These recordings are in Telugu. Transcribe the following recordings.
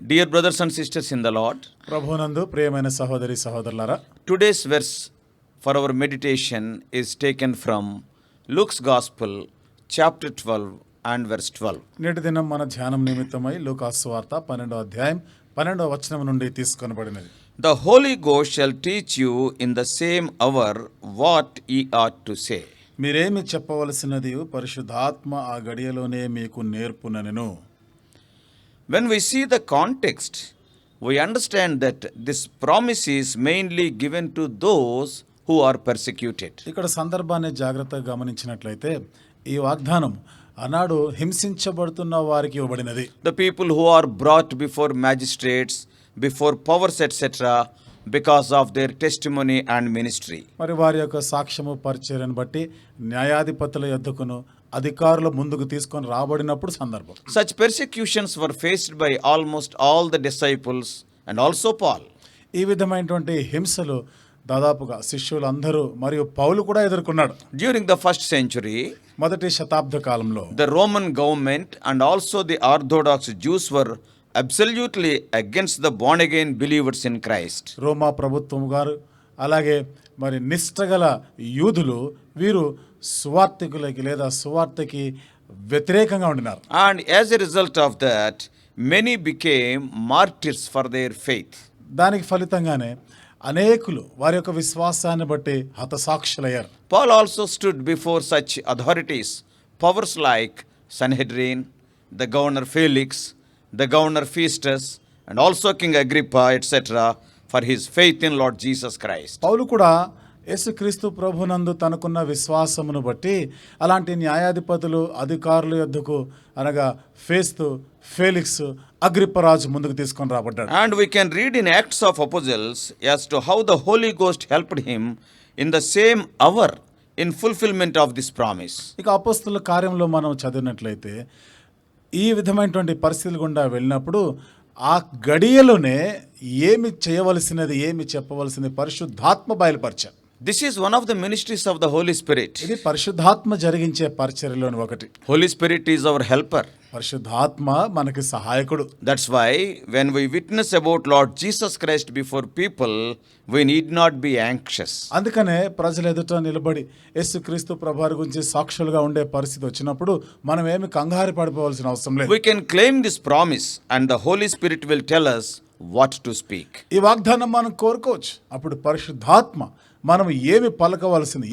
Dear brothers and sisters in the Lord, ప్రభునందు ప్రియమైన సహోదరి సహోదరులారా, today's verse for our meditation is taken from Luke's Gospel, chapter 12 and verse 12. నేటి దినం మన ధ్యానం నిమిత్తమై లూకాసు సువార్త 12వ అధ్యాయం 12వ వచనం నుండి తీసుకొనబడినది. The Holy Ghost shall teach you in the same hour what ye ought to say. మీరేమి చెప్పవలసినది పరిశుద్ధాత్మ ఆ గడియలోనే మీకు నేర్పుననెను. When we see the context, we understand that this promise is mainly given to those who are persecuted. ఇక్కడ సందర్భాన్ని జాగ్రత్తగా గమనించినట్లయితే ఈ వాగ్దానం ఆనాడు హింసించబడుతున్న వారికి ఇవ్వబడినది. The people who are brought before magistrates, before powers, etc., because of their testimony and ministry. మరి వారి యొక్క సాక్ష్యము పరిచర్యను బట్టి న్యాయాధిపతుల యొద్దకును అధికారుల ముందుకు తీసుకొని రాబడినప్పుడు సందర్భం. Such persecutions were faced by almost all the disciples and also Paul. ఈ విధమైనటువంటి హింసలు దాదాపుగా శిష్యులందరూ మరియు పౌలు కూడా ఎదుర్కొన్నాడు. During the first century, మొదటి శతాబ్ద కాలంలో the Roman government and also the Orthodox Jews were absolutely against the born again believers in Christ. రోమా ప్రభుత్వం గారు అలాగే మరి నిష్ఠగల యూదులు వీరు సువార్తికులకి లేదా సువార్తకి వ్యతిరేకంగా ఉండినారు. And as a result of that, many became martyrs for their faith. దానికి ఫలితంగానే అనేకులు వారి యొక్క విశ్వాసాన్ని బట్టి హతసాక్షులయ్యారు. Paul also stood before such authorities, powers like Sanhedrin, the governor Felix, the governor Festus, and also King Agrippa, etc., for his faith in Lord Jesus Christ. పౌలు కూడా యేసుక్రీస్తు ప్రభునందు తనకున్న విశ్వాసమును బట్టి అలాంటి న్యాయాధిపతులు అధికారుల యొద్దకు అనగా ఫేస్తు, ఫేలిక్స్, అగ్రిప్పరాజు ముందుకు తీసుకొని రాబడ్డాడు. And we can read in Acts of Apostles as to how the Holy Ghost helped him in the same hour in fulfillment of this promise. ఇక అపోస్తలుల కార్యంలో మనం చదివినట్లయితే ఈ విధమైనటువంటి పరిస్థితులు గుండా వెళ్ళినప్పుడు ఆ గడియలోనే ఏమి చేయవలసినది ఏమి చెప్పవలసింది పరిశుద్ధాత్మ బయలుపరిచారు. This is one of the ministries of the Holy Spirit. ఇది పరిశుద్ధాత్మ జరిగించే పరిచర్యలోని ఒకటి. Holy Spirit is our helper. పరిశుద్ధాత్మ మనకి సహాయకుడు. That's why when we witness about Lord Jesus Christ before people, we need not be anxious. అందుకనే ప్రజల ఎదుట నిలబడి యేసుక్రీస్తు ప్రభువారి గురించి సాక్షులుగా ఉండే పరిస్థితి వచ్చినప్పుడు మనం ఏమి కంగారు పడిపోవాల్సిన అవసరం లేదు. We can claim this promise and the Holy Spirit will tell us what to speak. ఈ వాగ్దానం మనం కోరుకోవచ్చు. అప్పుడు పరిశుద్ధాత్మ మనం ఏమి పలకవలసింది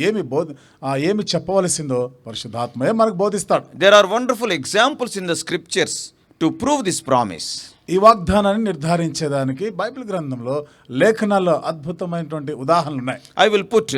ఏమి చెప్పవలసిందో పరిశుద్ధాత్మయే మనకు బోధిస్తాడు. There are wonderful examples in the scriptures to prove this promise. ఈ వాగ్దానాన్ని నిర్ధారించేదానికి బైబిల్ గ్రంథంలో లేఖనాల్లో అద్భుతమైనటువంటి ఉదాహరణలు ఉన్నాయి. I will put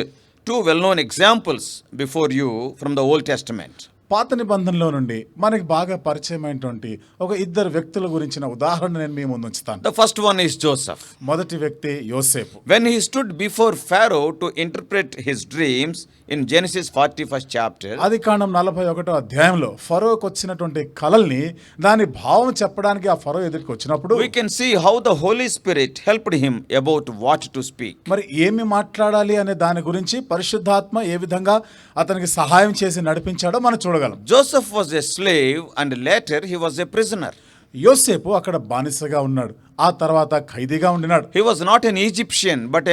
two well-known examples before you from the Old Testament. పాత నిబంధనలో నుండి మనకి బాగా పరిచయమైనటువంటి ఒక ఇద్దరు వ్యక్తుల గురించిన ఉదాహరణ నేను మీ ముందు ఉంచుతాను. The first one is Joseph. మొదటి వ్యక్తి యోసేపు. When he stood before Pharaoh to interpret his dreams in Genesis 41st chapter, ఆదికాండం 41వ అధ్యాయంలో ఫరోకు వచ్చినటువంటి కలల్ని దాని భావం చెప్పడానికి ఆ ఫరో ఎదుటికి వచ్చినప్పుడు we can see how the Holy Spirit helped him about what to speak. మరి ఏమి మాట్లాడాలి అనే దాని గురించి పరిశుద్ధాత్మ ఏ విధంగా అతనికి సహాయం చేసి నడిపించాడో మనం చూడగలం. Joseph was a slave and later he was a prisoner. యోసేపు అక్కడ బానిసగా ఉన్నాడు, ఆ తర్వాత ఖైదీగా ఉండినాడు. He was not an Egyptian but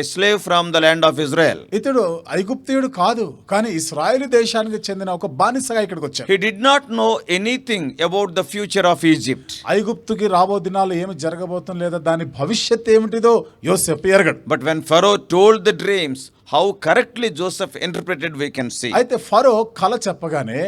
a slave from the land of Israel. ఇతడు ఐగుప్తీయుడు కాదు, కానీ ఇశ్రాయేలు దేశానికి చెందిన ఒక బానిసగా ఇక్కడికి వచ్చాడు. He did not know anything about the future of Egypt. ఐగుప్తుకి రాబో దినాలు ఏమి జరగబోతుంది లేదా దాని భవిష్యత్తు ఏమిటిదో యోసేపు ఎరగడు. But when Pharaoh told the dreams, how correctly Joseph interpreted, we can see. అయితే ఫరో కల చెప్పగానే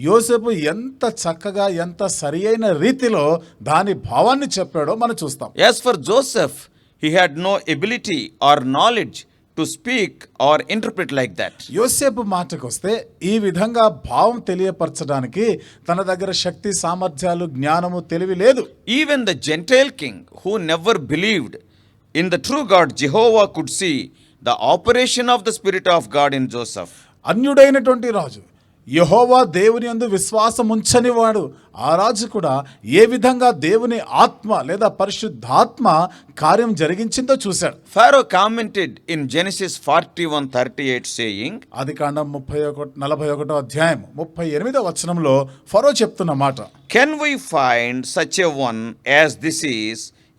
యోసేపు ఎంత చక్కగా ఎంత సరియైన రీతిలో దాని భావాన్ని చెప్పాడో మనం చూస్తాం. As for Joseph, he had no ability or knowledge to speak or interpret like that. యోసేపు మాటకు వస్తే ఈ విధంగా భావం తెలియపరచడానికి తన దగ్గర శక్తి సామర్థ్యాలు జ్ఞానము తెలివి లేదు. Even the Gentile king who never believed in the true God Jehovah could see the operation of the Spirit of God in Joseph. అన్యుడైనటువంటి రాజు, యెహోవా దేవుని యందు విశ్వాసం ఉంచని వాడు ఆ రాజు కూడా ఏ విధంగా దేవుని ఆత్మ లేదా పరిశుద్ధాత్మ కార్యం జరిగించిందో చూశాడు. Pharaoh commented in Genesis 41:38 saying, ఆదికాండం 41 అధ్యాయం 38వ వచనంలో ఫరో చెప్తున్న మాట, "Can we find such a one as this is,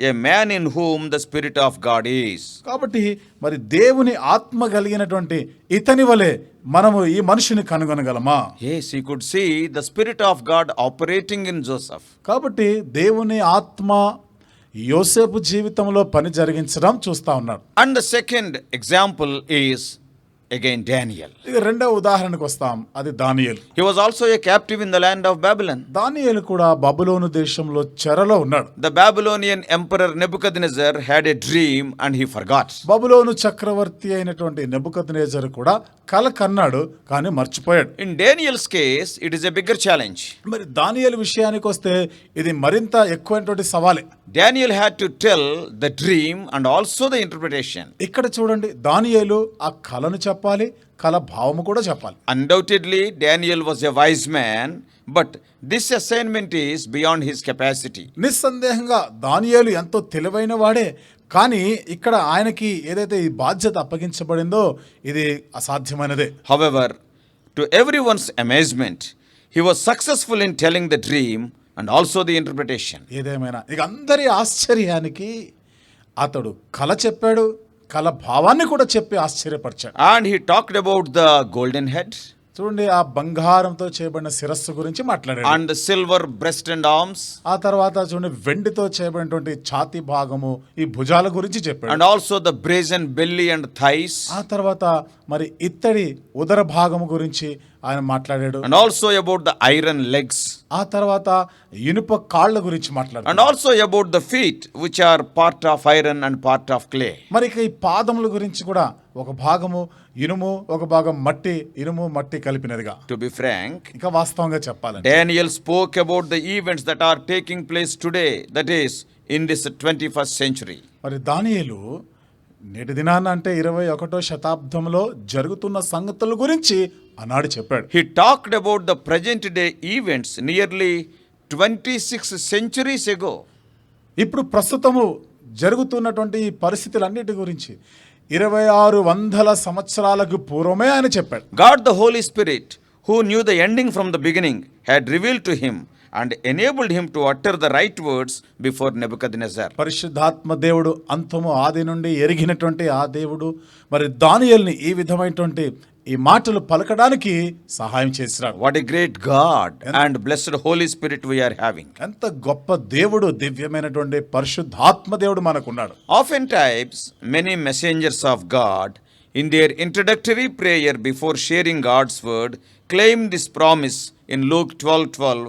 a man in whom the Spirit of God is?" కాబట్టి మరి దేవుని ఆత్మ కలిగినటువంటి ఇతని వలె మనము ఈ మనిషిని కనుగొనగలమా? Yes, he could see the Spirit of God operating in Joseph. కాబట్టి దేవుని ఆత్మ యోసేపు జీవితంలో పని జరిగించడం చూస్తా ఉన్నాడు. And the second example is again Daniel. ఇక రెండవ ఉదాహరణకు వస్తాం, అది దానియేలు. He was also a captive in the land of Babylon. దానియేలు కూడా బబులోను దేశంలో చెరలో ఉన్నాడు. The Babylonian emperor Nebuchadnezzar had a dream and he forgot. బబులోను చక్రవర్తి అయినటువంటి నెబుకద్నెజరు కూడా కల కన్నాడు, కానీ మర్చిపోయాడు. In Daniel's case, it is a bigger challenge. మరి దానియేలు విషయానికి వస్తే ఇది మరింత ఎక్కువైనటువంటి సవాలే. Daniel had to tell the dream and also the interpretation. ఇక్కడ చూడండి, దానియేలు ఆ కలను చెప్పాలి, కల భావము కూడా చెప్పాలి. Undoubtedly, Daniel was a wise man, but this assignment is beyond his capacity. నిస్సందేహంగా దానియేలు ఎంతో తెలివైన వాడే, కానీ ఇక్కడ ఆయనకి ఏదైతే ఈ బాధ్యత అప్పగించబడిందో ఇది అసాధ్యమైనదే. However, to everyone's amazement, he was successful in telling the dream and also the interpretation. ఏదేమైనా ఇక అందరి ఆశ్చర్యానికి అతడు కల చెప్పాడు, కల భావాన్ని కూడా చెప్పి ఆశ్చర్యపరిచాడు. And he talked about the golden head చూడండి, ఆ బంగారంతో చేయబడిన శిరస్సు గురించి మాట్లాడాడు. and the silver breast and arms, ఆ తర్వాత చూడండి, వెండితో చేయబడినటువంటి ఛాతీ భాగము, ఈ భుజాల గురించి చెప్పాడు. and also the brazen belly and thighs, ఆ తర్వాత మరి ఇత్తడి ఉదర భాగము గురించి ఆయన మాట్లాడాడు. and also about the iron legs, ఆ తర్వాత ఇనుప కాళ్ళ గురించి మాట్లాడాడు. and also about the feet which are part of iron and part of clay. మరి ఇక ఈ పాదముల గురించి కూడా ఒక భాగము ఇనుము, ఒక భాగం మట్టి, ఇనుము మట్టి కలిపినదిగా. To be frank, ఇంకా వాస్తవంగా చెప్పాలంటే Daniel spoke about the events that are taking place today, that is, in this 21st century. మరి దానియేలు నేటి దినాన అంటే 21వ శతాబ్దంలో జరుగుతున్న సంగతుల గురించి ఆనాడు చెప్పాడు. He talked about the present day events nearly 26 centuries ago. ఇప్పుడు ప్రస్తుతము జరుగుతున్నటువంటి ఈ పరిస్థితులన్నిటి గురించి 2600 సంవత్సరాలకు పూర్వమే ఆయన చెప్పాడు. God the Holy Spirit, who knew the ending from the beginning, had revealed to him and enabled him to utter the right words before Nebuchadnezzar. పరిశుద్ధాత్మ దేవుడు అంతము ఆది నుండి ఎరిగినటువంటి ఆ దేవుడు మరి దానియేలుని ఈ విధమైనటువంటి ఈ మాటలు పలకడానికి సహాయం చేసినాడు. What a great God and blessed Holy Spirit we are having. ఎంత గొప్ప దేవుడు, దివ్యమైనటువంటి పరిశుద్ధాత్మ దేవుడు మనకున్నాడు. Oftentimes, many messengers of God, in their introductory prayer before sharing God's word, claim this promise in Luke 12:12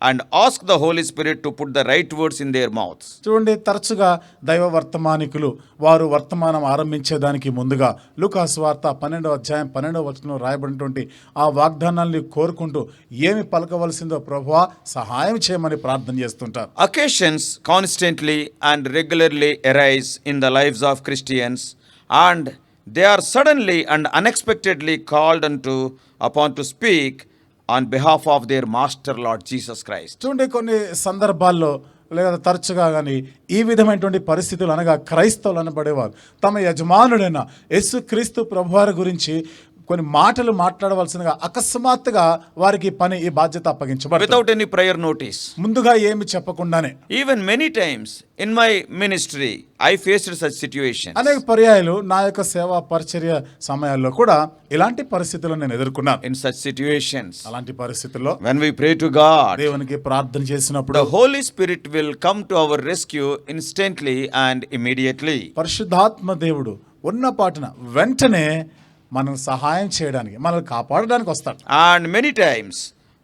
and ask the Holy Spirit to put the right words in their mouths. చూడండి, తరచుగా దైవ వర్తమానికులు వారు వర్తమానం ఆరంభించేదానికి ముందుగా లూకాసు వార్త 12వ అధ్యాయం 12వ వచనంలో రాయబడినటువంటి ఆ వాగ్దానాన్ని కోరుకుంటూ ఏమి పలకవలసిందో ప్రభువా సహాయం చేయమని ప్రార్థన చేస్తుంటారు. Occasions constantly and regularly arise in the lives of Christians, and they are suddenly and unexpectedly called upon to speak on behalf of their master Lord Jesus Christ. చూడండి, కొన్ని సందర్భాల్లో లేదా తరచుగా కానీ ఈ విధమైనటువంటి పరిస్థితులు అనగా క్రైస్తవులు అనబడేవారు తమ యజమానుడైన యేసుక్రీస్తు ప్రభువారి గురించి కొన్ని మాటలు మాట్లాడవలసినగా అకస్మాత్తుగా వారికి పని ఈ బాధ్యత అప్పగించబడుతుంది. Without any prior notice. ముందుగా ఏమి చెప్పకుండానే. Even many times in my ministry, I faced such situation. అనేక పర్యాయాలు నా యొక్క సేవా పరిచర్య సమయాల్లో కూడా ఇలాంటి పరిస్థితులను నేను ఎదుర్కొన్నాను. In such situations, అలాంటి పరిస్థితుల్లో when we pray to God, దేవునికి ప్రార్థన చేసినప్పుడు the Holy Spirit will come to our rescue instantly and immediately. పరిశుద్ధాత్మ దేవుడు ఉన్న పాటున వెంటనే మనం సహాయం చేయడానికి, మనల్ని కాపాడడానికి వస్తాడు. And many times,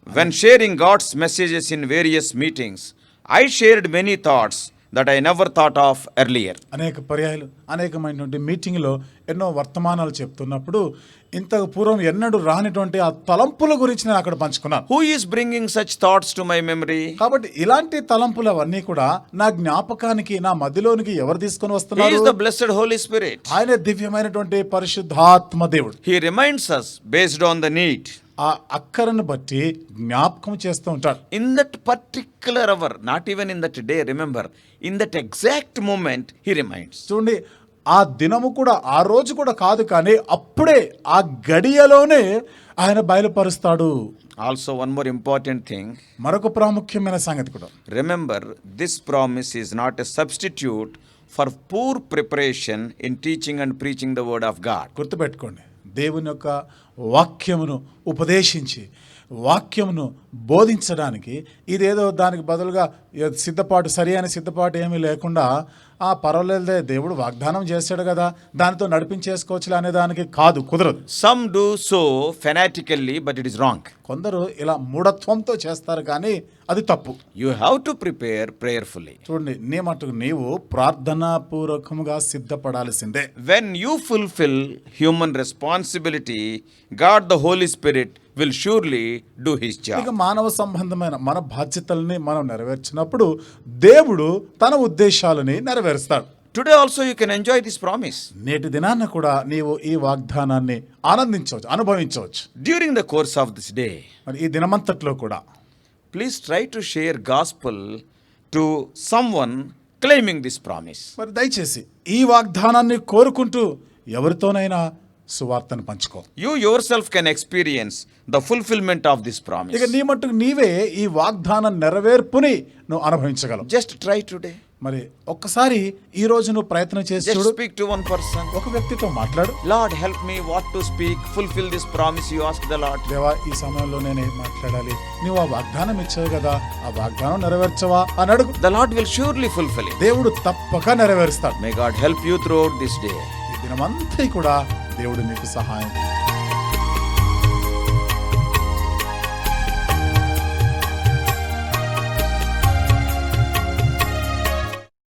when sharing God's messages in various meetings, I shared many thoughts that I never thought of earlier. అనేక పర్యాయాలు అనేకమైనటువంటి మీటింగ్లో ఎన్నో వర్తమానాలు చెప్తున్నప్పుడు ఇంతకు పూర్వం ఎన్నడూ రానిటువంటి ఆ తలంపుల గురించి నేను అక్కడ పంచుకున్నాను. Who is bringing such thoughts to my memory? కాబట్టి ఇలాంటి తలంపులు అవన్నీ కూడా నా జ్ఞాపకానికి, నా మదిలోనికి ఎవరు తీసుకొని He వస్తున్నారు? is the blessed Holy Spirit. ఆయన దివ్యమైనటువంటి పరిశుద్ధాత్మ దేవుడు. He reminds us based on the need. ఆ అక్కరను బట్టి జ్ఞాపకం చేస్తూ ఉంటాడు. In that particular hour, not even in that day, remember, in that exact moment, he reminds. చూడండి, ఆ దినము కూడా ఆ రోజు కూడా కాదు, కానీ అప్పుడే ఆ గడియలోనే ఆయన బయలుపరుస్తాడు. Also, one more important thing. మరొక ప్రాముఖ్యమైన సంగతి కూడా, Remember, this promise is not a substitute for poor preparation in teaching and preaching the word of God. గుర్తుపెట్టుకోండి, దేవుని యొక్క వాక్యమును ఉపదేశించి వాక్యమును బోధించడానికి ఇదేదో దానికి బదులుగా సరి అయిన సిద్ధపాటు ఏమీ లేకుండా పర్వాలేదే దేవుడు వాగ్దానం చేశాడు కదా దానితో నడిపించేసుకోవచ్చులే అనే దానికి కాదు, కుదరదు. Some do so fanatically, but it is wrong. కొందరు ఇలా మూఢత్వంతో చేస్తారు, కానీ అది తప్పు. You have to prepare prayerfully. చూడండి, నీ మటుకు నీవు ప్రార్థనాపూర్వకంగా సిద్ధపడాల్సిందే. When you fulfill human responsibility, God the Holy Spirit will surely do his job. ఇక మానవ సంబంధమైన మన బాధ్యతల్ని మనం నెరవేర్చినప్పుడు దేవుడు తన ఉద్దేశాలని నెరవేరుస్తాడు. Today also you can enjoy this promise. నేటి దినాన్న కూడా నీవు ఈ వాగ్దానాన్ని ఆనందించవచ్చు, అనుభవించవచ్చు. During the course of this day, మరి ఈ దినమంతట్లో కూడా please try to share gospel to someone claiming this promise. మరి దయచేసి ఈ వాగ్దానాన్ని కోరుకుంటూ ఎవరితోనైనా సువార్తను పంచుకో. You yourself can experience the fulfillment of this promise. ఇక నీ మట్టుకు నీవే ఈ వాగ్దాన నెరవేర్పుని నువ్వు అనుభవించగలవు. Just try today. మరి ఒక్కసారి ఈ రోజు నువ్వు ప్రయత్నం చేసి Just చూడు. speak to one person. ఒక వ్యక్తితో మాట్లాడు. Lord, help me what to speak. Fulfill this promise you ask the Lord. దేవా, ఈ సమయంలో నేనేం మాట్లాడాలి, నువ్వు ఆ వాగ్దానం ఇచ్చావు కదా, ఆ వాగ్దానం నెరవేర్చవా అని అడుగు. The Lord will surely fulfill it. దేవుడు తప్పక నెరవేరుస్తాడు. May God help you throughout this day. ఈ దినమంతా కూడా దేవుడు నీకు సహాయం